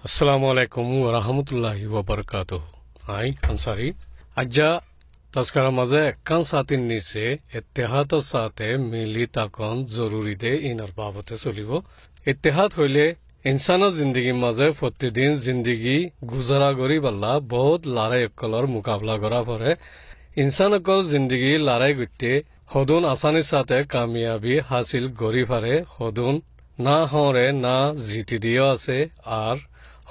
Assalamu alaikum wa rahmatullahi wa barakatuh. Ai Ansari. Ajja taskara maze ekkan saatin niche ittihator saate mili takon zoruri de inar babote cholibo. Ittihad hoile insanor zindagi maze protidin zindagi guzara gori balla bahut larai ekkolor mukabla kora pore. इंसान को जिंदगी लड़ाई गुट्टे खुदून आसानी साथे कामयाबी हासिल गरी पारे खुदून ना हरे ना जीती दियो आसे आर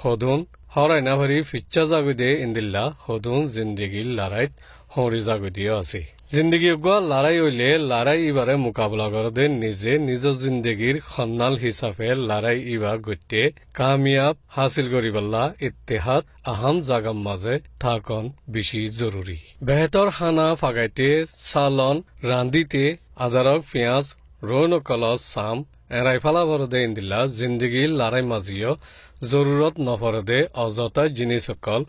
खुदून हराई ना भरी फिच्चा जागु दे इंदिल्ला खुदून जिंदगी लड़ाई हरी जागु दियो आसे जिंदगी को लड़ाई होले लड़ाई इबारे मुकाबला कर दे निजे निज जिंदगीर खन्नाल हिसाबे लड़ाई इबार गुट्टे कामयाब हासिल करी बल्ला इत्तेहाद अहम जागम माजे थाकन बेशी जरूरी बेहतर खाना फागाइते सालन रांदिते आदारक पियाज रोनो कलस साम एराइफाला भरदे इंदिला जिंदगी लड़ाई माजियो जरूरत नफरदे अजता जिनिस कल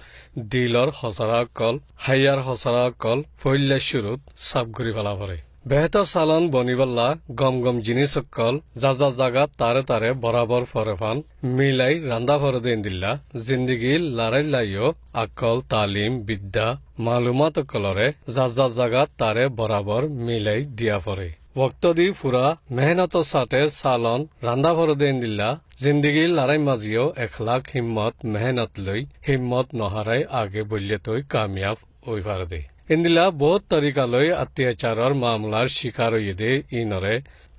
दिलर हसरा कल हाइयार हसरा कल फैल्ला शुरुत साफ करी फेला परे बेहतर सालन बनिबल्ला गम गम जिनिस कल जाजा जागा तारे तारे बराबर फरेफान मिलाई रांदा फरदे इंदिल्ला जिंदगी लड़ाई लाइयो अकल तालीम विद्या मालूमात कलरे जाजा जागा तारे बराबर मिलाई दिया परे वक्त दी पूरा मेहनत साथे सालन रांदा फरदे इंदिल्ला जिंदगी लड़ाई माजियो एखलाक हिम्मत मेहनत लई हिम्मत नहाराई आगे बल्ले तो कामयाब होई पारदे इंदिला बहुत तरीका लई अत्याचारर मामलार शिकार होइदे इनरे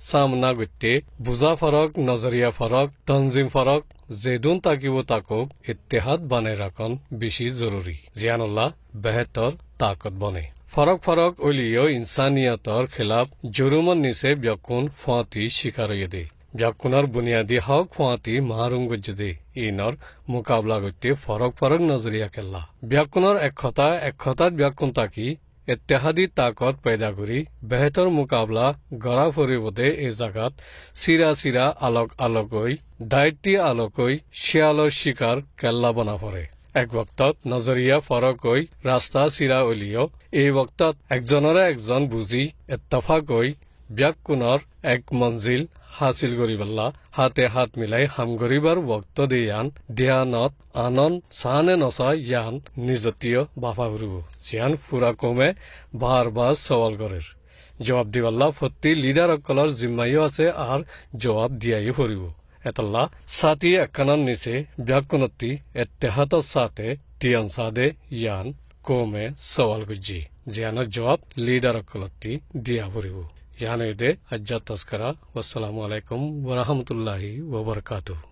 सामना गुट्टे बुझा फरक नजरिया फरक तंजीम फरक जेदुन ताकिबो ताकोक इत्तेहाद बनाए राखन बेशी जरूरी जियानुल्लाह बेहतर ताकत बने फरक फरक ओलियो इंसानियतर खिलाफ जुर्मन निसे ब्याकुन फाती शिकार होइदे ब्याकुनर बुनियादी हक फाती मारुंग गजदे इनर मुकाबला गुट्टे फरक फरक नजरिया केल्ला ब्याकुनर एक ब्याकुन ताकी इत्तेहादी ताकत पैदा करी बेहतर मुकाबला गरा फरिबदे ए जागात सिरा सिरा आलोक आलोकई दायित्व आलोकई शियालर शिकार केल्ला बना पड़े एक वक्तत नजरिया फरक होई रास्ता सिरा ओलियो এই वक्तत একজনরে একজন বুঝি ইত্তেফাক হই ব্যাকুনর এক মঞ্জিল হাসিল করিবল্লা হাতে হাত মিলাই হাম করিবার वक्त দিয়ান ধ্যানত আনন সানে নসা ইয়ান নিজতীয় বাফা হরিব জিয়ান পুরা কমে বারবার সওয়াল করের জবাব দিবল্লা ফত্তি লিডার অকলর জিম্মাইও আছে আর জবাব দিয়াই হরিব এতল্লা সাথী একখানার নিচে ব্যাকুনতি ইত্তেহাদর সাথে তিয়ান সাদে ইয়ান कोमे सवाल गुज्जी जियाना जवाब लीडर अकलती दिया भरिबो याने दे अज्जा तस्करा वस्सलामु अलैकुम व रहमतुल्लाहि व बरकातुहू